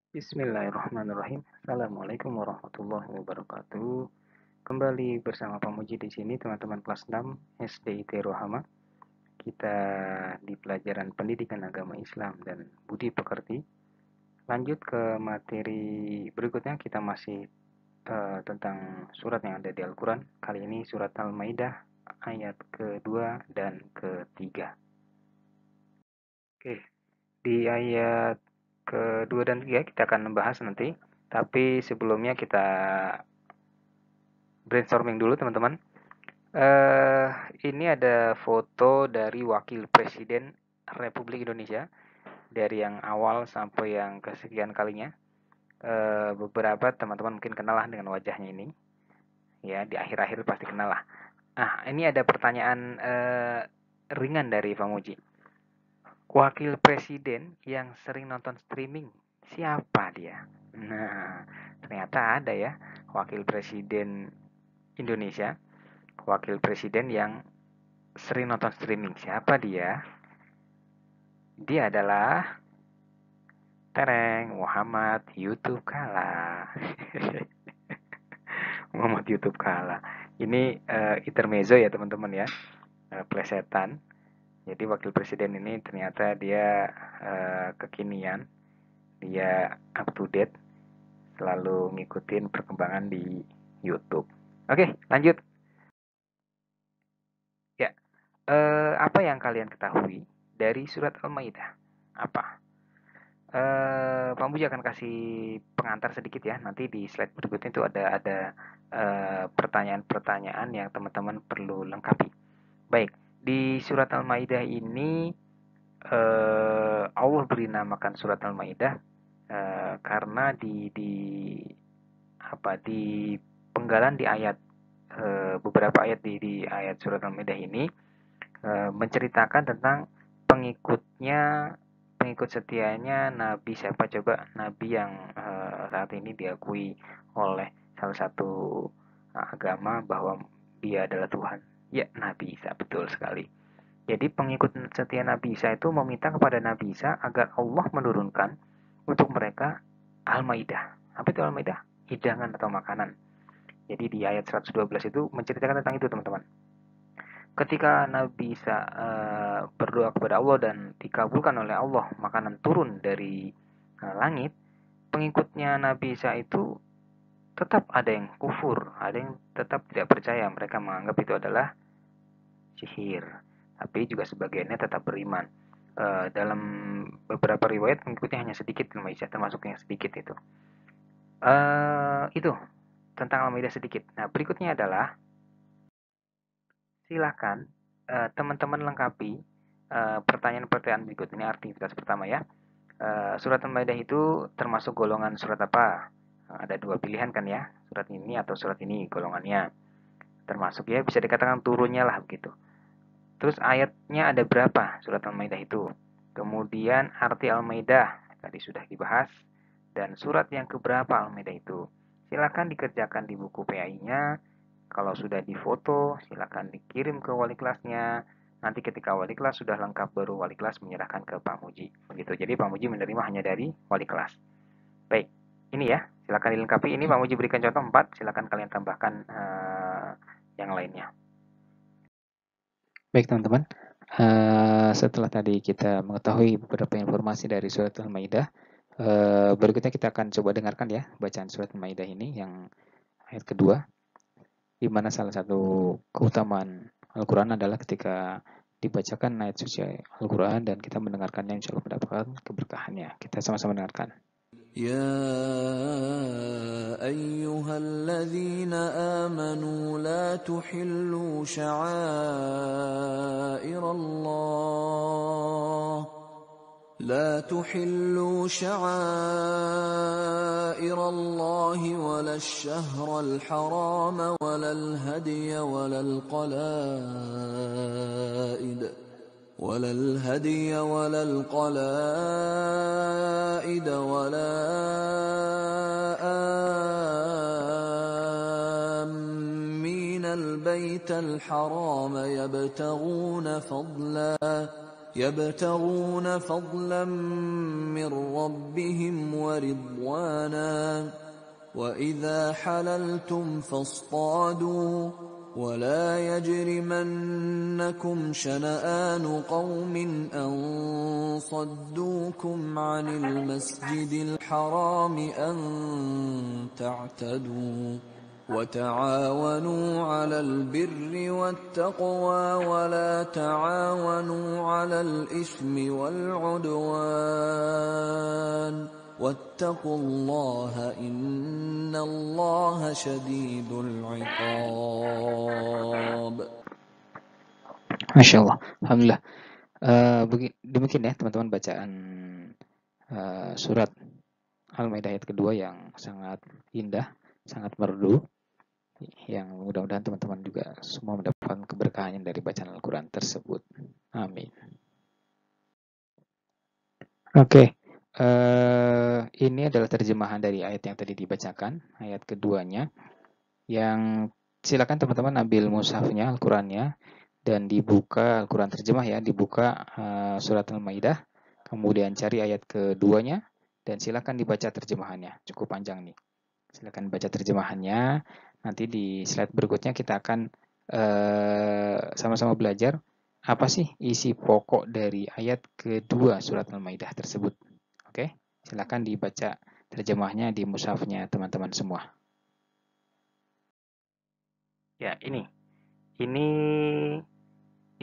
Bismillahirrahmanirrahim. Assalamualaikum warahmatullahi wabarakatuh. Kembali bersama Pak Muji di sini, teman-teman kelas 6 SDIT Rohama. Kita di pelajaran Pendidikan Agama Islam dan Budi Pekerti. Lanjut ke materi berikutnya, kita masih tentang surat yang ada di Al-Quran. Kali ini surat Al-Maidah ayat kedua dan ketiga. Oke, di ayat kedua dan ketiga kita akan membahas nanti. Tapi sebelumnya kita brainstorming dulu teman-teman. Ini ada foto dari Wakil Presiden Republik Indonesia dari yang awal sampai yang kesekian kalinya. Beberapa teman-teman mungkin kenal lah dengan wajahnya ini. Ya, di akhir-akhir pasti kenal lah. Ini ada pertanyaan ringan dari Pak Muji. Wakil Presiden yang sering nonton streaming, siapa dia? Nah, ternyata ada ya, Wakil Presiden Indonesia, Wakil Presiden yang sering nonton streaming. Siapa dia? Dia adalah Tereng Muhammad YouTube Kala. Muhammad YouTube Kala. Ini intermezzo ya teman-teman ya, plesetan. Jadi wakil presiden ini ternyata dia kekinian, dia up to date, selalu ngikutin perkembangan di YouTube. Oke, lanjut. Ya, apa yang kalian ketahui dari surat Al-Maidah? Apa? Pak Muji akan kasih pengantar sedikit ya. Nanti di slide berikutnya itu ada pertanyaan-pertanyaan yang teman-teman perlu lengkapi. Baik, di surat Al-Maidah ini Allah beri namakan surat Al-Maidah karena di penggalan di ayat beberapa ayat di ayat surat Al-Maidah ini menceritakan tentang pengikut setianya Nabi siapa coba, Nabi yang saat ini diakui oleh salah satu agama bahwa dia adalah Tuhan. Ya, Nabi Isa, betul sekali. Jadi pengikut setia Nabi Isa itu meminta kepada Nabi Isa agar Allah menurunkan untuk mereka Al-Maidah. Apa itu Al-Maidah? Hidangan atau makanan. Jadi di ayat 112 itu menceritakan tentang itu teman-teman. Ketika Nabi Isa berdoa kepada Allah dan dikabulkan oleh Allah makanan turun dari langit, pengikutnya Nabi Isa itu tetap ada yang kufur, ada yang tetap tidak percaya. Mereka menganggap itu adalah sihir. Tapi juga sebagiannya tetap beriman. Dalam beberapa riwayat pengikutnya hanya sedikit Nabi Isa, termasuk yang sedikit itu. Itu tentang Al-Maidah sedikit. Nah, berikutnya adalah silakan teman-teman lengkapi pertanyaan-pertanyaan berikut. Ini aktivitas pertama ya. Surat Al-Maidah itu termasuk golongan surat apa? Ada dua pilihan kan ya, surat ini atau surat ini golongannya. Termasuk ya bisa dikatakan turunnya lah begitu. Terus ayatnya ada berapa surat Al-Maidah itu? Kemudian arti Al-Maidah tadi sudah dibahas dan surat yang keberapa Al-Maidah itu. Silakan dikerjakan di buku PAI-nya. Kalau sudah difoto, silakan dikirim ke wali kelasnya. Nanti ketika wali kelas sudah lengkap baru wali kelas menyerahkan ke Pak Muji. Begitu. Jadi Pak Muji menerima hanya dari wali kelas. Baik, ini ya. Silakan dilengkapi. Ini Pak Muji berikan contoh 4. Silakan kalian tambahkan yang lainnya. Baik teman-teman, setelah tadi kita mengetahui beberapa informasi dari surat Al-Maidah, berikutnya kita akan coba dengarkan ya bacaan surat Al-Maidah ini yang ayat kedua, di mana salah satu keutamaan Al-Quran adalah ketika dibacakan ayat suci Al-Quran dan kita mendengarkannya insya Allah mendapatkan keberkahannya. Kita sama-sama dengarkan. يا أيها الذين آمنوا لا تحلوا شعائر الله ولا الشهر الحرام ولا الهدي ولا القلائد ولا آمين البيت الحرام يبتغون فضلا يبتغون فضلا من ربهم ورضوانا وإذا حللتم فاصطادوا ولا يجرمنكم شنآن قوم أن صدوكم عن المسجد الحرام أن تعتدوا وتعاونوا على البر والتقوى ولا تعاونوا على الإثم والعدوان واتقوا الله إن الله شديد العقاب. Masya Allah, Alhamdulillah. Demikian ya teman-teman bacaan surat Al-Maidah ayat kedua yang sangat indah, sangat merdu, yang mudah-mudahan teman-teman juga semua mendapatkan keberkahan dari bacaan Al-Quran tersebut. Amin. Oke, ini adalah terjemahan dari ayat yang tadi dibacakan, ayat keduanya, yang silakan teman-teman ambil mushafnya, Al-Qurannya, dan dibuka Al-Quran terjemah ya, dibuka surat Al-Maidah, kemudian cari ayat keduanya, dan silakan dibaca terjemahannya, cukup panjang nih. Silakan baca terjemahannya. Nanti di slide berikutnya kita akan sama-sama belajar apa sih isi pokok dari ayat kedua surat Al-Maidah tersebut. Oke, silakan dibaca terjemahnya di mushafnya teman-teman semua. Ya, ini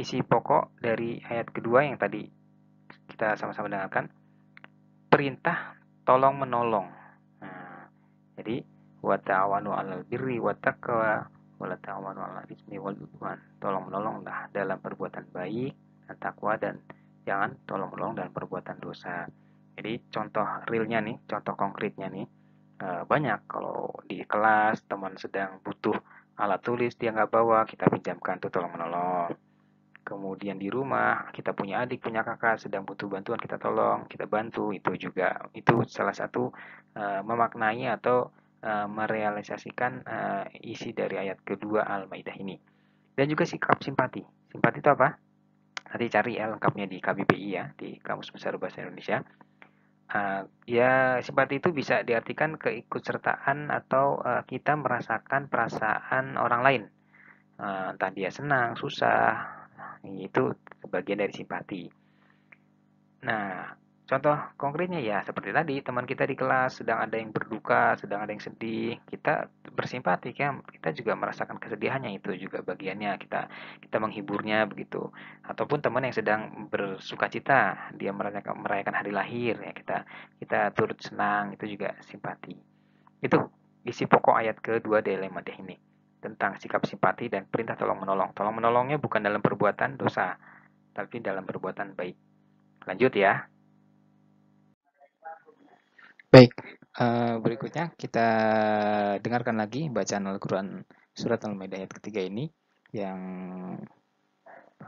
isi pokok dari ayat kedua yang tadi kita sama-sama dengarkan. Perintah tolong menolong. Nah, jadi wa ta'awanu 'alal birri wat taqwa wa la ta'awanu 'alal itsmi wal 'udwan. Tolong menolonglah dalam perbuatan baik dan takwa, dan jangan tolong menolong dalam perbuatan dosa. Jadi contoh realnya nih, contoh konkretnya nih, banyak. Kalau di kelas teman sedang butuh alat tulis dia nggak bawa, kita pinjamkan, tuh tolong menolong. Kemudian di rumah kita punya adik, punya kakak sedang butuh bantuan, kita tolong, kita bantu. Itu salah satu memaknai atau merealisasikan isi dari ayat kedua Al-Maidah ini. Dan juga sikap simpati. Simpati itu apa? Nanti cari ya lengkapnya di KBBI ya, di Kamus Besar Bahasa Indonesia. Ya, simpati itu bisa diartikan keikutsertaan atau kita merasakan perasaan orang lain. Entah dia senang, susah, itu bagian dari simpati. Nah, contoh konkretnya ya seperti tadi, teman kita di kelas sedang ada yang berduka, sedang ada yang sedih, kita bersimpati kan, kita juga merasakan kesedihannya, itu juga bagiannya, kita menghiburnya begitu. Ataupun teman yang sedang bersukacita, dia merayakan hari lahir ya, kita turut senang, itu juga simpati. Itu isi pokok ayat kedua dari Al-Maidah ini, tentang sikap simpati dan perintah tolong menolong. Tolong menolongnya bukan dalam perbuatan dosa, tapi dalam perbuatan baik. Lanjut ya. Baik, berikutnya kita dengarkan lagi bacaan Al-Quran surat Al-Maidah ayat ketiga ini, yang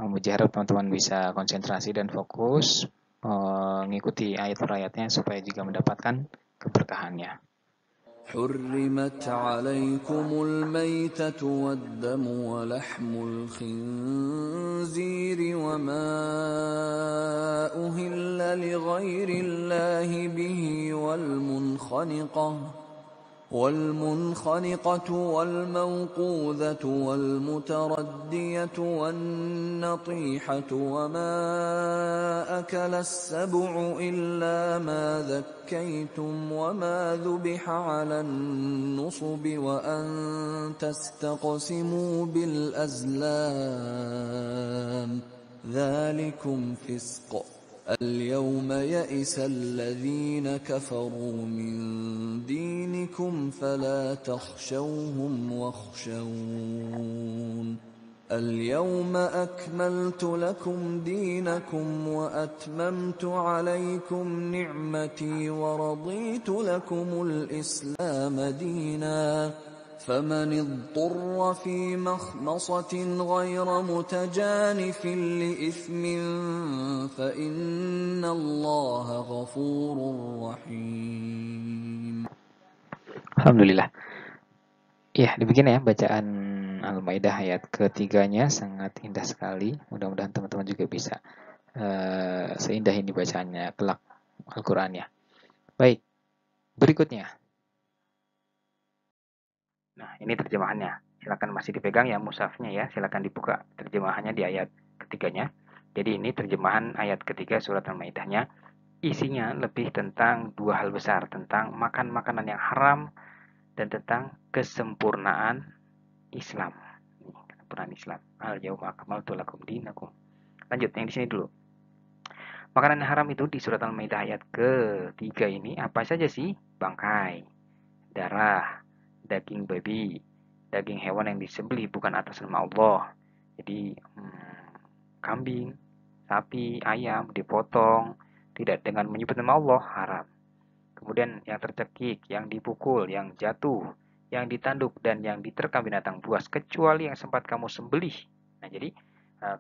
mujarab teman-teman bisa konsentrasi dan fokus mengikuti ayat per ayatnya supaya juga mendapatkan keberkahannya. حرمت عليكم الميتة والدم ولحم الخنزير وما أهل لغير الله به والمنخنقة والموقوذة والمتردية والنطيحة وما أكل السبع إلا ما ذكيتم وما ذبح على النصب وأن تستقسموا بالأزلام ذلكم فسق. اليوم يئس الذين كفروا من دينكم فلا تخشوهم واخشون. اليوم أكملت لكم دينكم وأتممت عليكم نعمتي ورضيت لكم الإسلام دينا. فمن اضطر في مخمصة غير متجانف لإثم فإن الله غفور رحيم. Alhamdulillah. Ya, demikian ya bacaan Al-Maidah ayat ketiganya, sangat indah sekali. Mudah-mudahan teman-teman juga bisa seindah ini bacaannya kelak Al-Qur'annya. Baik, berikutnya. Nah, ini terjemahannya. Silakan masih dipegang ya mushafnya ya. Silakan dibuka terjemahannya di ayat ketiganya. Jadi ini terjemahan ayat ketiga surat Al-Maidahnya. Isinya lebih tentang dua hal besar, tentang makan makanan yang haram dan tentang kesempurnaan Islam. Kesempurnaan Islam. Al-yauma akmaltu lakum dinakum. Lanjut yang di sini dulu. Makanan yang haram itu di surat Al-Maidah ayat ketiga ini apa saja sih? Bangkai, darah, daging babi, daging hewan yang disembelih bukan atas nama Allah. Jadi kambing, sapi, ayam dipotong tidak dengan menyebut nama Allah haram. Kemudian yang tercekik, yang dipukul, yang jatuh, yang ditanduk dan yang diterkam binatang buas kecuali yang sempat kamu sembelih. Nah, jadi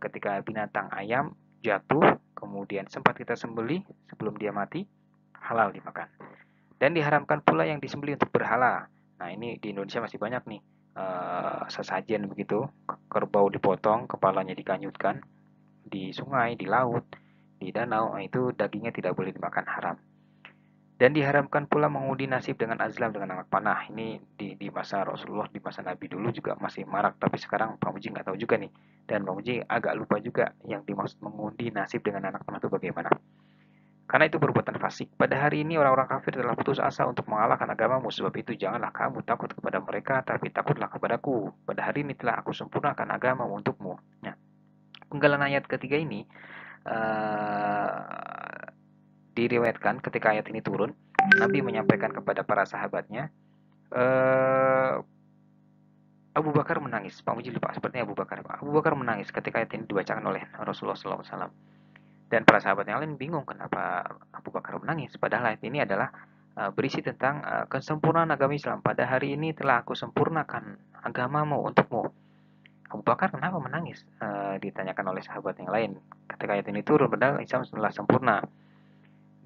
ketika binatang ayam jatuh kemudian sempat kita sembelih sebelum dia mati halal dimakan. Dan diharamkan pula yang disembelih untuk berhala. Nah, ini di Indonesia masih banyak nih sesajen begitu, kerbau dipotong, kepalanya dikanyutkan di sungai, di laut, di danau, nah, itu dagingnya tidak boleh dimakan haram. Dan diharamkan pula mengundi nasib dengan azlam dengan anak panah. Ini di masa Rasulullah, di masa Nabi dulu juga masih marak, tapi sekarang Pak Muji nggak tahu juga nih. Dan Pak Muji agak lupa juga yang dimaksud mengundi nasib dengan anak panah itu bagaimana. Karena itu perbuatan fasik. Pada hari ini orang-orang kafir telah putus asa untuk mengalahkan agamamu. Sebab itu janganlah kamu takut kepada mereka, tapi takutlah kepadaku. Pada hari ini telah aku sempurnakan agamamu untukmu. Nah, penggalan ayat ketiga ini diriwayatkan ketika ayat ini turun, Nabi menyampaikan kepada para sahabatnya, Abu Bakar menangis. Pak Muji lupa, sepertinya Abu Bakar. Abu Bakar menangis ketika ayat ini dibacakan oleh Rasulullah SAW. Dan para sahabat yang lain bingung kenapa Abu Bakar menangis. Padahal ayat ini adalah berisi tentang kesempurnaan agama Islam. Pada hari ini telah aku sempurnakan agamamu untukmu. Abu Bakar kenapa menangis? Ditanyakan oleh sahabat yang lain. Ketika ayat ini turun, padahal Islam telah sempurna.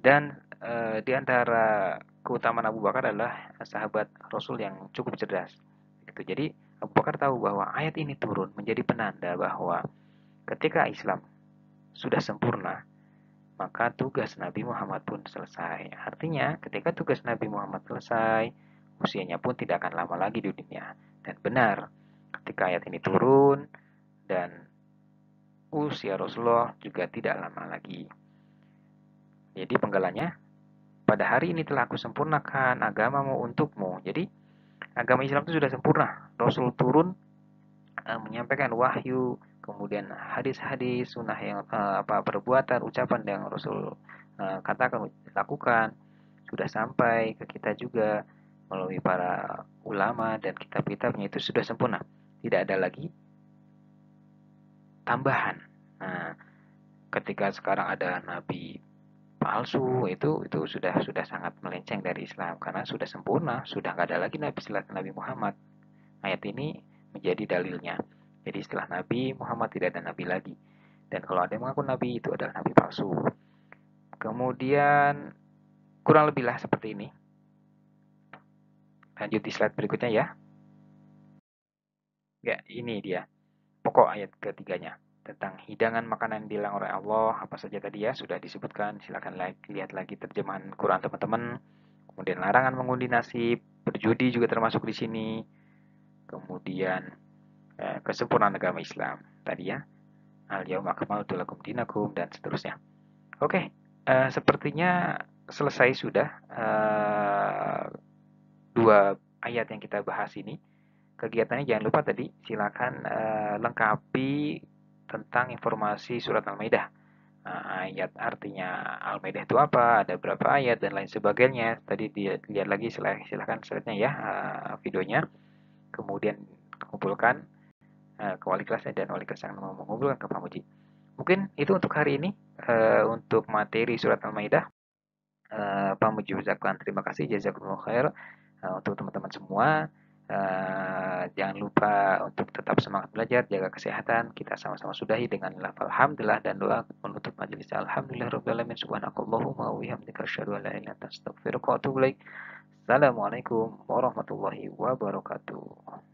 Dan di antara keutamaan Abu Bakar adalah sahabat Rasul yang cukup cerdas. Gitu. Jadi Abu Bakar tahu bahwa ayat ini turun menjadi penanda bahwa ketika Islam sudah sempurna, maka tugas Nabi Muhammad pun selesai. Artinya ketika tugas Nabi Muhammad selesai, usianya pun tidak akan lama lagi di dunia. Dan benar, ketika ayat ini turun dan usia Rasulullah juga tidak lama lagi. Jadi penggalannya, pada hari ini telah aku sempurnakan agamamu untukmu. Jadi agama Islam itu sudah sempurna. Rasul turun menyampaikan wahyu, kemudian hadis-hadis, sunnah yang perbuatan, ucapan yang Rasul katakan, lakukan, sudah sampai ke kita juga melalui para ulama dan kitab-kitabnya itu sudah sempurna. Tidak ada lagi tambahan. Nah, ketika sekarang ada nabi palsu itu sudah sangat melenceng dari Islam karena sudah sempurna, sudah nggak ada lagi nabi setelah Nabi Muhammad. Ayat ini menjadi dalilnya. Jadi setelah Nabi Muhammad tidak ada nabi lagi. Dan kalau ada yang mengaku nabi itu adalah nabi palsu. Kemudian kurang lebihlah seperti ini. Lanjut di slide berikutnya ya. Ya, ini dia pokok ayat ketiganya. Tentang hidangan makanan yang dilarang oleh Allah, apa saja tadi ya sudah disebutkan. Silakan lihat lagi terjemahan Quran teman-teman. Kemudian larangan mengundi nasib, berjudi juga termasuk di sini. Kemudian kesempurnaan agama Islam tadi ya. Al-yauma akmaltu lakum dinakum dan seterusnya. Oke, sepertinya selesai sudah dua ayat yang kita bahas ini. Kegiatannya jangan lupa tadi silakan lengkapi tentang informasi surat Al-Maidah. Ayat artinya Al-Maidah itu apa, ada berapa ayat dan lain sebagainya. Tadi lihat lagi silakan slide-nya ya, videonya. Kemudian kumpulkan ke wali kelasnya dan wali kelas yang mau mengumpulkan ke Pak Muji. Mungkin itu untuk hari ini untuk materi surat Al-Maidah. Pak Muji ucapkan terima kasih, jazakumullah khair untuk teman-teman semua. Jangan lupa untuk tetap semangat belajar, jaga kesehatan. Kita sama-sama sudahi dengan lafal hamdulillah dan doa menutup majelis. Alhamdulillahirabbil alamin, subhanakallahumma wa bihamdika asyhadu an la ilaha illa anta astaghfiruka wa atubu ilaik. Assalamualaikum warahmatullahi wabarakatuh.